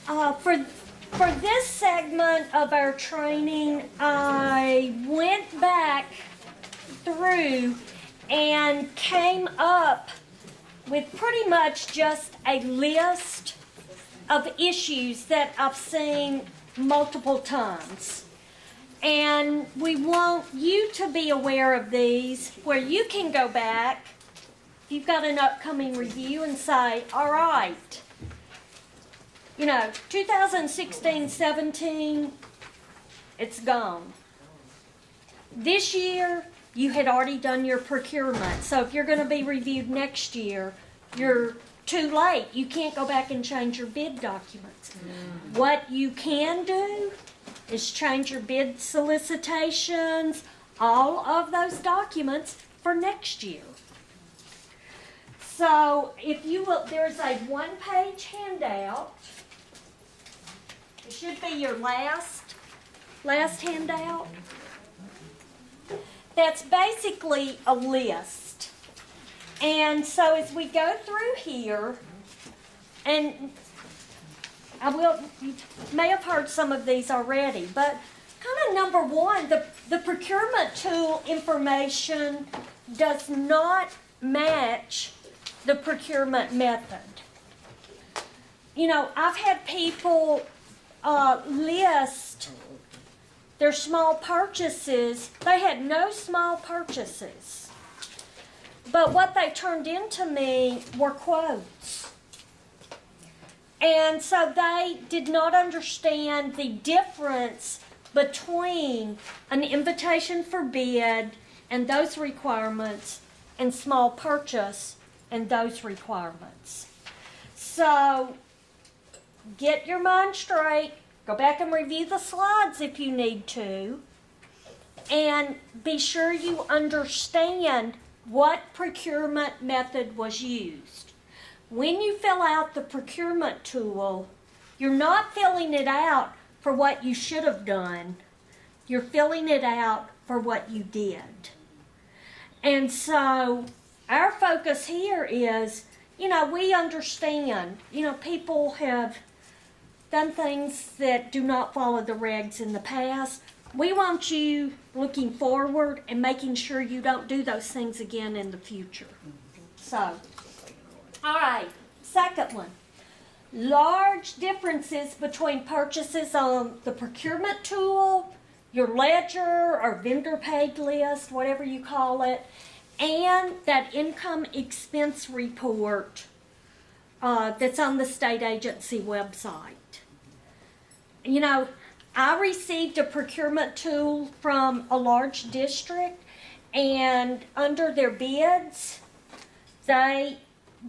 For this segment of our training, I went back through and came up with pretty much just a list of issues that I've seen multiple times. And we want you to be aware of these, where you can go back, if you've got an upcoming review, and say, all right, 2016-17, it's gone. This year, you had already done your procurement. So if you're going to be reviewed next year, you're too late. You can't go back and change your bid documents. What you can do is change your bid solicitations, all of those documents for next year. So if you will, there's a one-page handout. It should be your last handout. That's basically a list. And so as we go through here, and you may have heard some of these already, but kind of number one, the procurement tool information does not match the procurement method. I've had people list their small purchases. They had no small purchases. But what they turned into me were quotes. And so they did not understand the difference between an invitation for bid and those requirements and small purchase and those requirements. So get your mind straight. Go back and review the slides if you need to. And be sure you understand what procurement method was used. When you fill out the procurement tool, you're not filling it out for what you should have done. You're filling it out for what you did. And so our focus here is, we understand, people have done things that do not follow the regs in the past. We want you looking forward and making sure you don't do those things again in the future. So, all right, second one. Large differences between purchases on the procurement tool, your ledger or vendor paid list, whatever you call it, and that income expense report that's on the state agency website. I received a procurement tool from a large district, and under their bids, they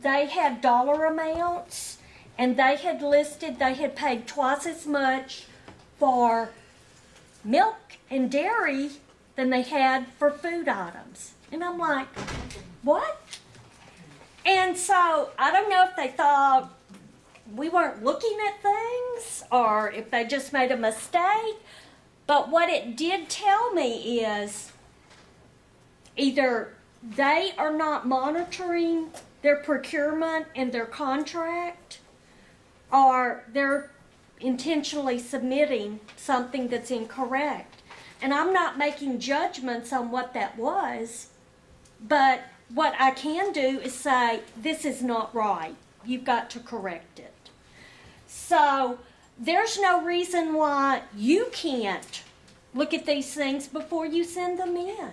had dollar amounts, and they had listed they had paid twice as much for milk and dairy than they had for food items. And I'm like, what? And so I don't know if they thought we weren't looking at things or if they just made a mistake. But what it did tell me is either they are not monitoring their procurement and their contract, or they're intentionally submitting something that's incorrect. And I'm not making judgments on what that was, but what I can do is say, this is not right. You've got to correct it. So there's no reason why you can't look at these things before you send them in.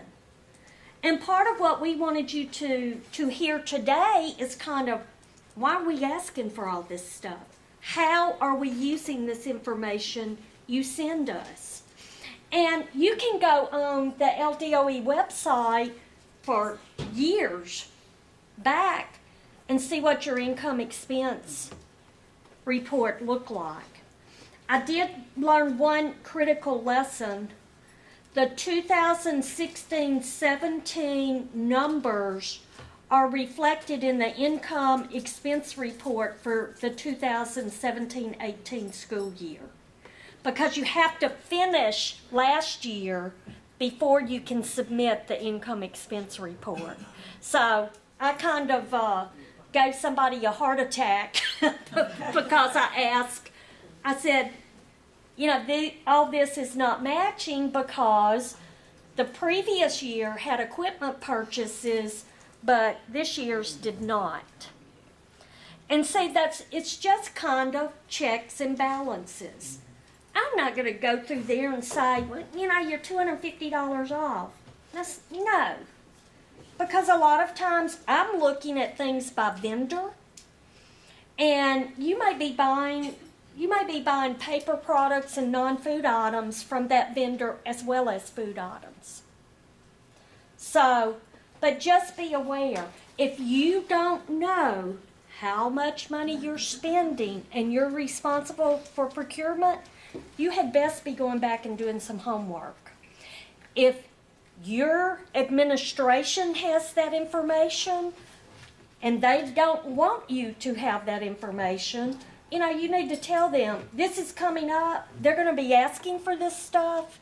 And part of what we wanted you to hear today is kind of, why are we asking for all this stuff? How are we using this information you send us? And you can go on the LDOE website for years back and see what your income expense report looked like. I did learn one critical lesson. The 2016-17 numbers are reflected in the income expense report for the 2017-18 school year, because you have to finish last year before you can submit the income expense report. So I kind of gave somebody a heart attack because I asked I said, you know, all this is not matching because the previous year had equipment purchases, but this year's did not. And see, it's just kind of checks and balances. I'm not going to go through there and say, well, you know, you're $250 off. No. Because a lot of times I'm looking at things by vendor, and you may be buying paper products and non-food items from that vendor as well as food items. So, but just be aware, if you don't know how much money you're spending and you're responsible for procurement, you had best be going back and doing some homework. If your administration has that information and they don't want you to have that information, you know, you need to tell them, this is coming up, they're going to be asking for this stuff,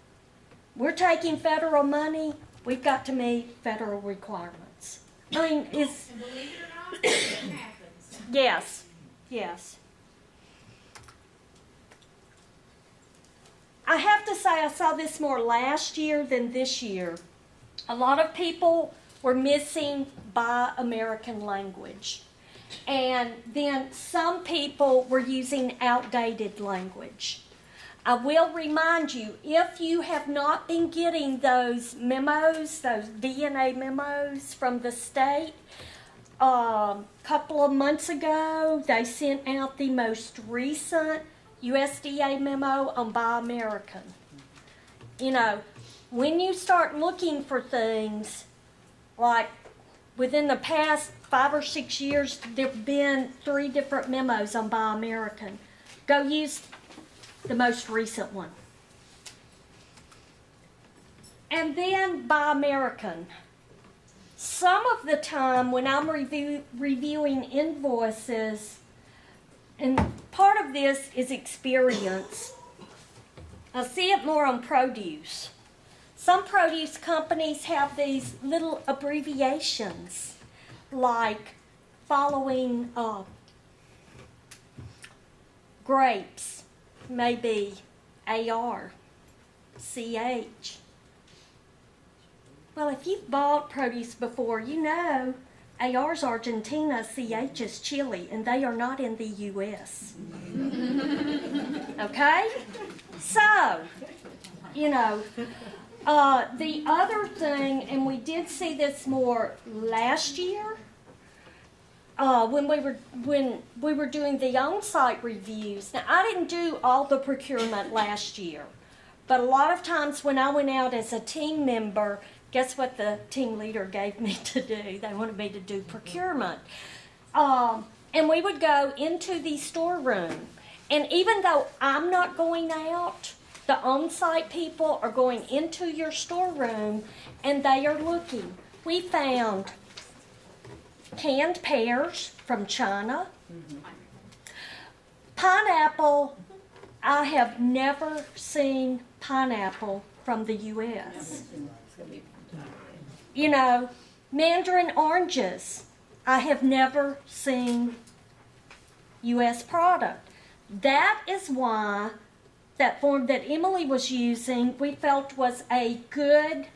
we're taking federal money, we've got to meet federal requirements. I mean, it's... And believe it or not, it happens. Yes. I have to say I saw this more last year than this year. A lot of people were missing Buy American language. And then some people were using outdated language. I will remind you, if you have not been getting those memos, those DNA memos from the state, a couple of months ago, they sent out the most recent USDA memo on Buy American. You know, when you start looking for things, like within the past 5 or 6 years, there have been 3 different memos on Buy American. Go use the most recent one. And then Buy American. Some of the time when I'm reviewing invoices, and part of this is experience, I see it more on produce. Some produce companies have these little abbreviations, like following grapes, maybe AR, CH. Well, if you've bought produce before, you know AR's Argentina, CH is Chile, and they are not in the U.S. Okay? So, you know, the other thing, and we did see this more last year, when we were doing the on-site reviews. Now, I didn't do all the procurement last year, but a lot of times when I went out as a team member, guess what the team leader gave me to do? They wanted me to do procurement. And we would go into the storeroom. And even though I'm not going out, the on-site people are going into your storeroom and they are looking. We found canned pears from China. Pineapple, I have never seen pineapple from the U.S. You know, mandarin oranges, I have never seen U.S. product. That is why that form that Emily was using, we felt was a good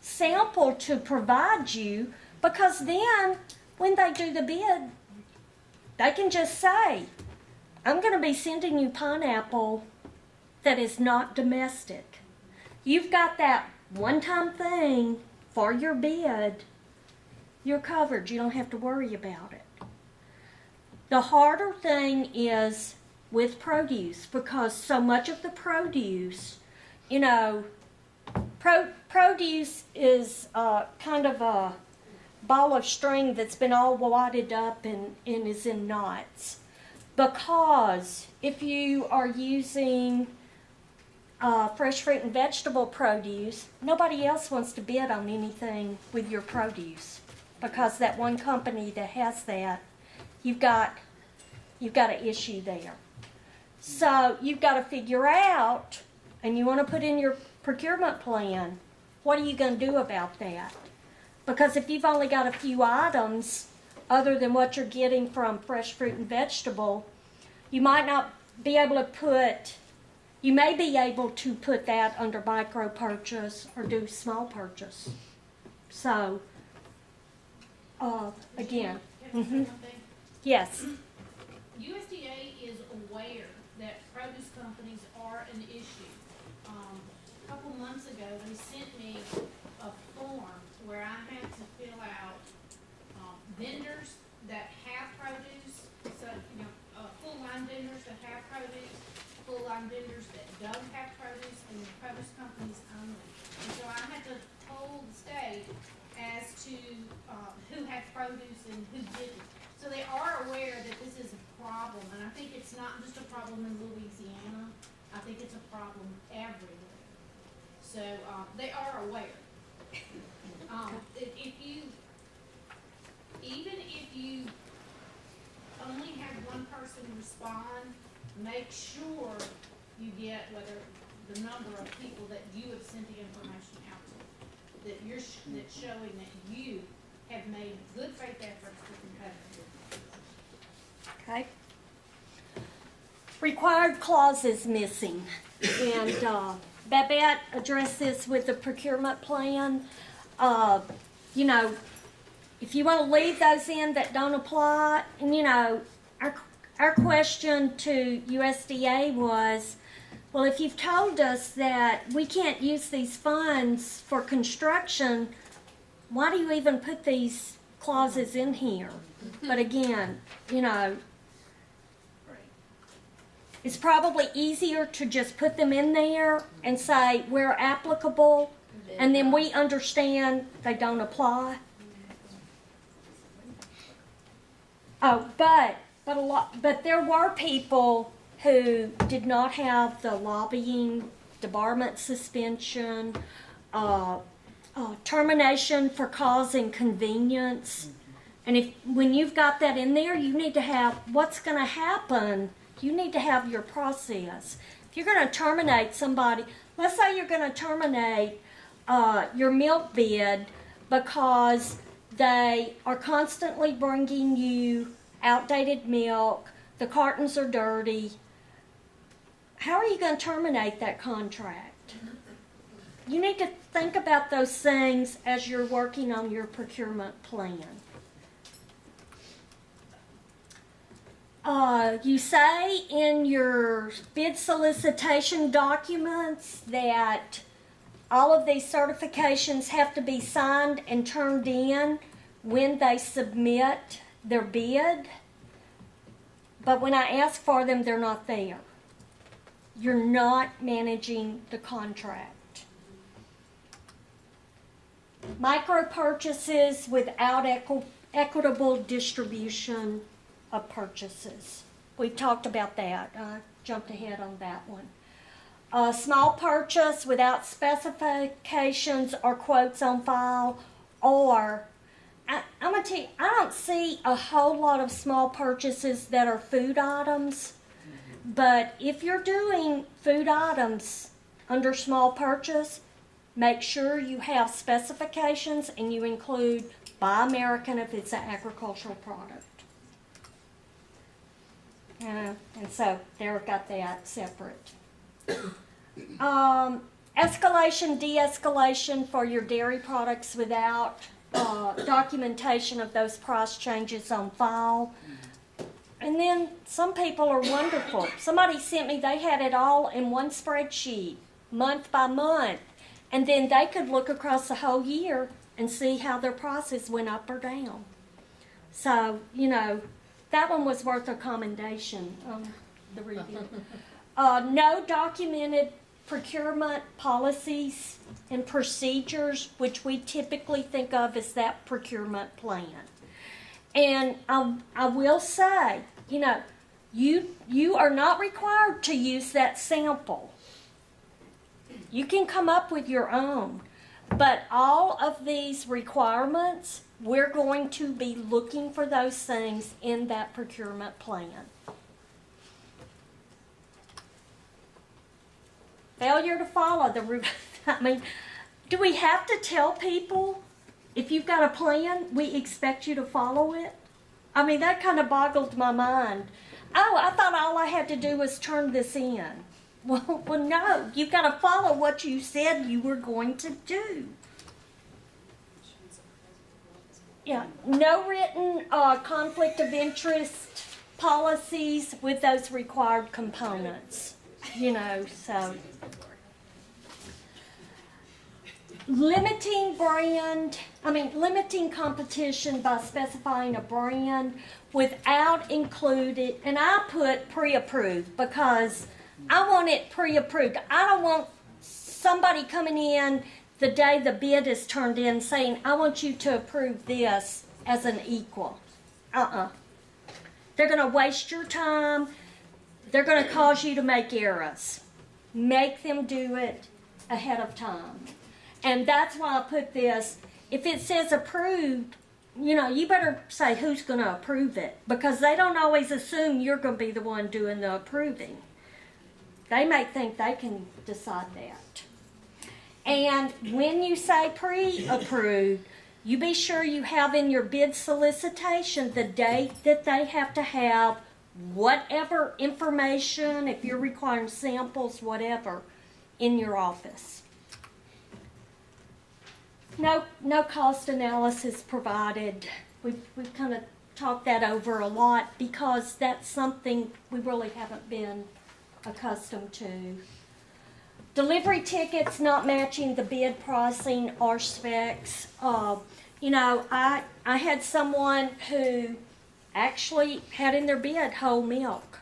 sample to provide you, because then when they do the bid, they can just say, I'm going to be sending you pineapple that is not domestic. You've got that one-time thing for your bid, you're covered. You don't have to worry about it. The harder thing is with produce, because so much of the produce, you know, produce is kind of a ball of string that's been all wadded up and is in knots. Because if you are using fresh fruit and vegetable produce, nobody else wants to bid on anything with your produce, because that one company that has that, you've got an issue there. So you've got to figure out, and you want to put in your procurement plan, what are you going to do about that? Because if you've only got a few items other than what you're getting from fresh fruit and vegetable, you might not be able to put, you may be able to put that under micro purchase or do small purchase. So, again, Can I say one thing? yes, USDA is aware that produce companies are an issue. A couple months ago, they sent me a form where I had to fill out, vendors that have produce, so, full line vendors that have produce, full line vendors that don't have produce, and the produce companies only. And so I had to poll the state as to, who had produce and who didn't. So they are aware that this is a problem, and I think it's not just a problem in Louisiana, I think it's a problem everywhere. So, they are aware. Even if you only have one person respond, make sure you get the number of people that you have sent the information out to, that's showing that you have made good faith efforts to competitive. okay. Required clauses missing, and Babette addressed this with the procurement plan. If you want to leave those in that don't apply, and our question to USDA was, well, if you've told us that we can't use these funds for construction, why do you even put these clauses in here? But again, it's probably easier to just put them in there and say we're applicable, and then we understand they don't apply. Oh, but there were people who did not have the lobbying, debarment suspension, termination for cause inconvenience. And when you've got that in there, you need to have what's going to happen. You need to have your process. If you're going to terminate somebody, let's say you're going to terminate your milk bid because they are constantly bringing you outdated milk, the cartons are dirty. How are you going to terminate that contract? You need to think about those things as you're working on your procurement plan. You say in your bid solicitation documents that all of these certifications have to be signed and turned in when they submit their bid, but when I ask for them, they're not there. You're not managing the contract. Micro purchases without equitable distribution of purchases. We've talked about that. I jumped ahead on that one. A small purchase without specifications or quotes on file, or I'm going to tell you, I don't see a whole lot of small purchases that are food items, but if you're doing food items under small purchase, make sure you have specifications and you include Buy American if it's an agricultural product. And so there we've got that separate. Escalation, de-escalation for your dairy products without documentation of those price changes on file. And then some people are wonderful. Somebody sent me, they had it all in one spreadsheet, month by month. And then they could look across the whole year and see how their prices went up or down. So, that one was worth a commendation on the review. No documented procurement policies and procedures, which we typically think of as that procurement plan. And I will say, you are not required to use that sample. You can come up with your own. But all of these requirements, we're going to be looking for those things in that procurement plan. Failure to follow do we have to tell people if you've got a plan, we expect you to follow it? That kind of boggled my mind. oh, I thought all I had to do was turn this in. Well, no, you've got to follow what you said you were going to do. Yeah, no written conflict of interest policies with those required components, you know, so. Limiting competition by specifying a brand without included, and I put pre-approved because I want it pre-approved. I don't want somebody coming in the day the bid is turned in saying, I want you to approve this as an equal. They're going to waste your time. They're going to cause you to make errors. Make them do it ahead of time. And that's why I put this. If it says approved, you know, you better say who's going to approve it, because they don't always assume you're going to be the one doing the approving. They may think they can decide that. And when you say pre-approved, you be sure you have in your bid solicitation the date that they have to have whatever information, if you're requiring samples, whatever, in your office. No cost analysis provided. We've kind of talked that over a lot because that's something we really haven't been accustomed to. Delivery tickets not matching the bid pricing or specs. You know, I had someone who actually had in their bid whole milk.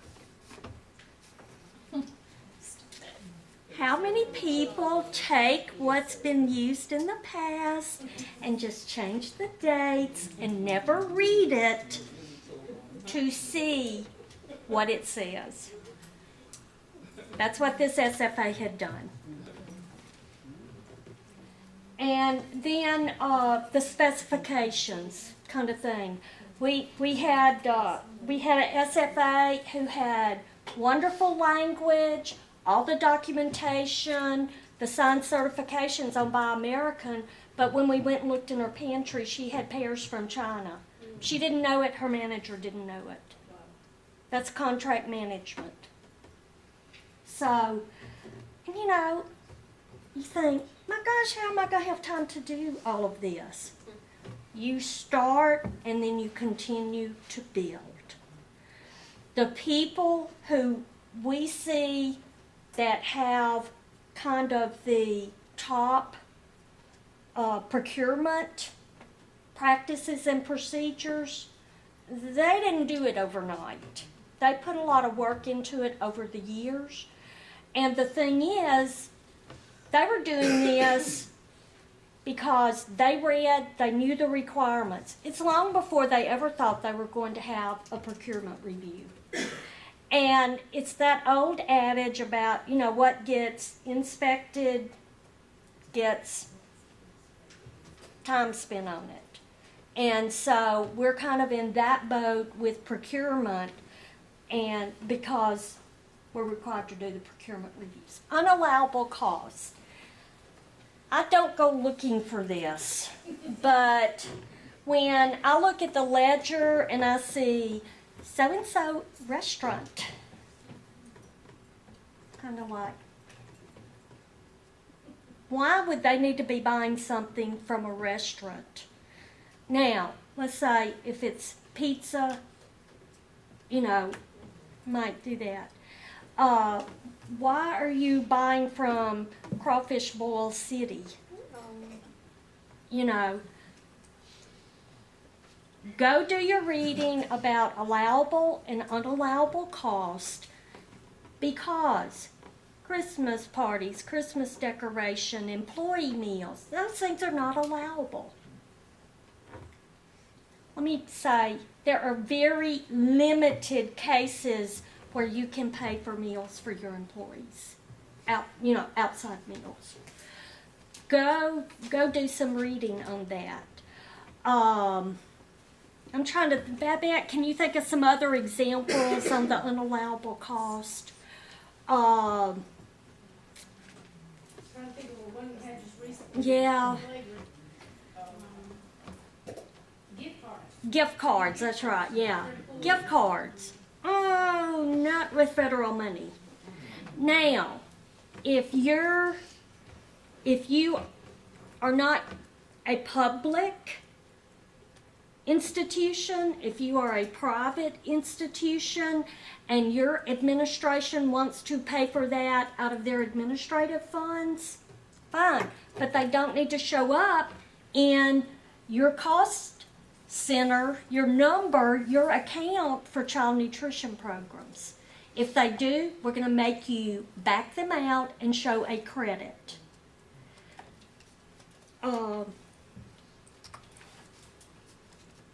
How many people take what's been used in the past and just change the dates and never read it to see what it says? That's what this SFA had done. And then the specifications kind of thing. We had an SFA who had wonderful language, all the documentation, the signed certifications on Buy American, but when we went and looked in her pantry, she had pears from China. She didn't know it, her manager didn't know it. That's contract management. So, you know, you think, my gosh, how am I going to have time to do all of this? You start and then you continue to build. The people who we see that have kind of the top procurement practices and procedures, they didn't do it overnight. They put a lot of work into it over the years. And the thing is, they were doing this because they knew the requirements. It's long before they ever thought they were going to have a procurement review. And it's that old adage about, you know, what gets inspected gets time spent on it. And so we're kind of in that boat with procurement, and because we're required to do the procurement reviews. Unallowable cost. I don't go looking for this, but when I look at the ledger and I see so-and-so restaurant, kind of like, why would they need to be buying something from a restaurant? Now, let's say if it's pizza, you know, might do that. Why are you buying from Crawfish Boil City? You know, go do your reading about allowable and unallowable cost, because Christmas parties, Christmas decoration, employee meals, those things are not allowable. Let me say, there are very limited cases where you can pay for meals for your employees, outside meals. Go do some reading on that. I'm trying to, Babette, can you think of some other examples on the unallowable cost? Trying to think of one we had just recently. Yeah. Gift cards. Gift cards, that's right, yeah. Gift cards. Oh, not with federal money. Now, if you are not a public institution, if you are a private institution and your administration wants to pay for that out of their administrative funds, fine. But they don't need to show up in your cost center, your number, your account for child nutrition programs. If they do, we're going to make you back them out and show a credit.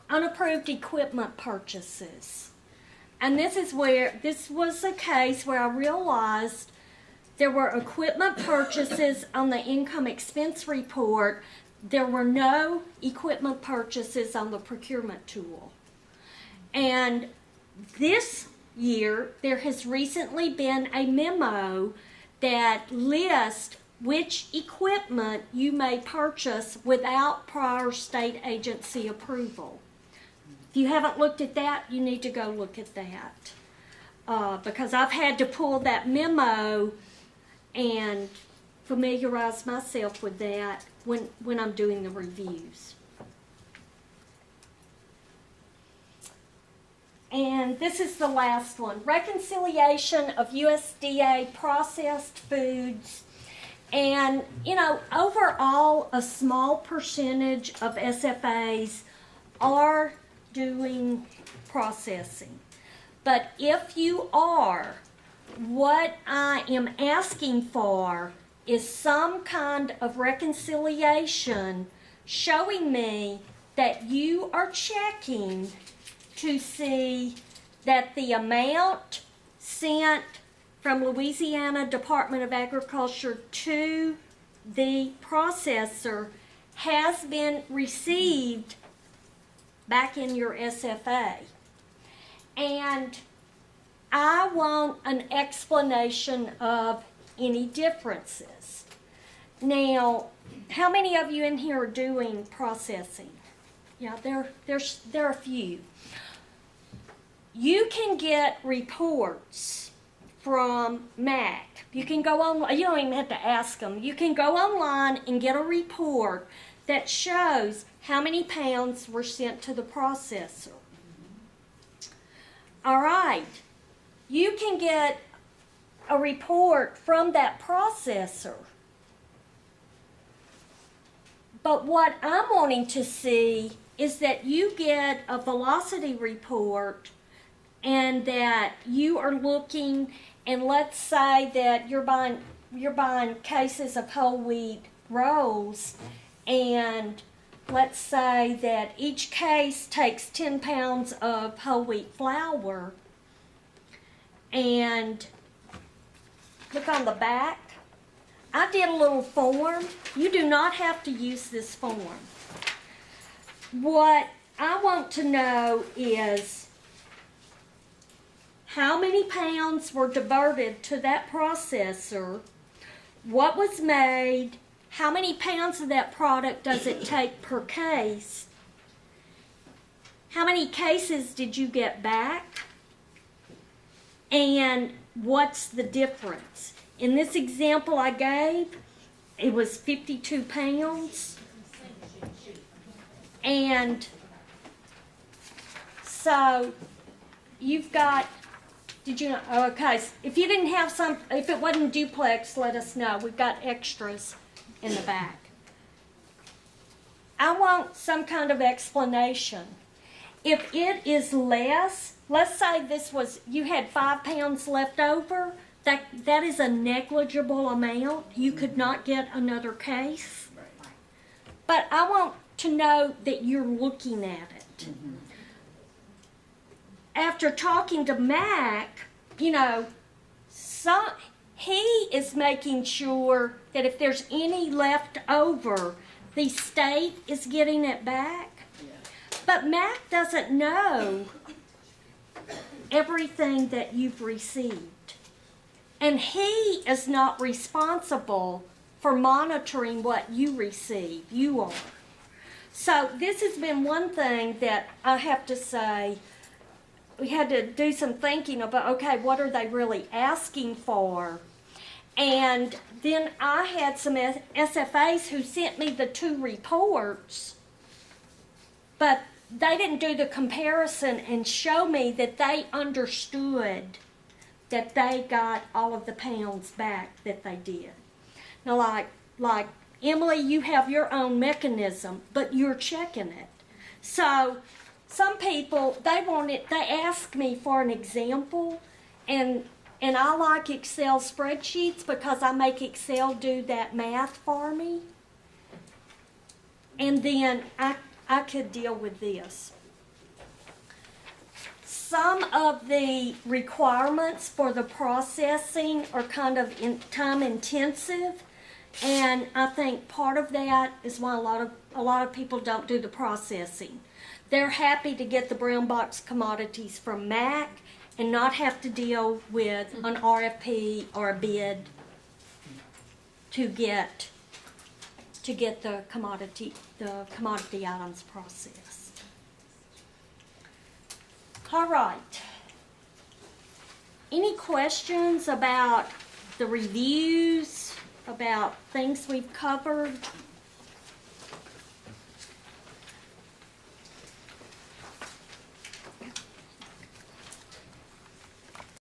Unapproved equipment purchases. And this was a case where I realized there were equipment purchases on the income expense report. There were no equipment purchases on the procurement tool. And this year, there has recently been a memo that lists which equipment you may purchase without prior state agency approval. If you haven't looked at that, you need to go look at that. Because I've had to pull that memo and familiarize myself with that when I'm doing the reviews. And this is the last one. Reconciliation of USDA processed foods. And, overall, a small percentage of SFAs are doing processing. But if you are, what I am asking for is some kind of reconciliation showing me that you are checking to see that the amount sent from Louisiana Department of Agriculture to the processor has been received back in your SFA. And I want an explanation of any differences. Now, how many of you in here are doing processing? Yeah, there are a few. You can get reports from MAC. You can go online, you don't even have to ask them. You can go online and get a report that shows how many pounds were sent to the processor. All right, you can get a report from that processor. But what I'm wanting to see is that you get a velocity report and that you are looking, and let's say that you're buying cases of whole wheat rolls, and let's say that each case takes 10 pounds of whole wheat flour, and look on the back. I did a little form. You do not have to use this form. What I want to know is how many pounds were diverted to that processor, what was made, how many pounds of that product does it take per case, how many cases did you get back, and what's the difference. In this example I gave, it was 52 pounds. And so you've got, did you know, okay, if you didn't have some, if it wasn't duplex, let us know. We've got extras in the back. I want some kind of explanation. If it is less, let's say this was, you had 5 pounds left over, that is a negligible amount. You could not get another case. But I want to know that you're looking at it. After talking to Mac, he is making sure that if there's any left over, the state is getting it back. But Mac doesn't know everything that you've received. And he is not responsible for monitoring what you receive. You are. So this has been one thing that I have to say, we had to do some thinking about, okay, what are they really asking for? And then I had some SFAs who sent me the 2 reports, but they didn't do the comparison and show me that they understood that they got all of the pounds back that they did. Now, like Emily, you have your own mechanism, but you're checking it. So some people, they ask me for an example, and I like Excel spreadsheets because I make Excel do that math for me. And then I could deal with this. Some of the requirements for the processing are kind of time intensive, and I think part of that is why a lot of people don't do the processing. They're happy to get the brown box commodities from MAC and not have to deal with an RFP or a bid to get the commodity items processed. All right. Any questions about the reviews, about things we've covered?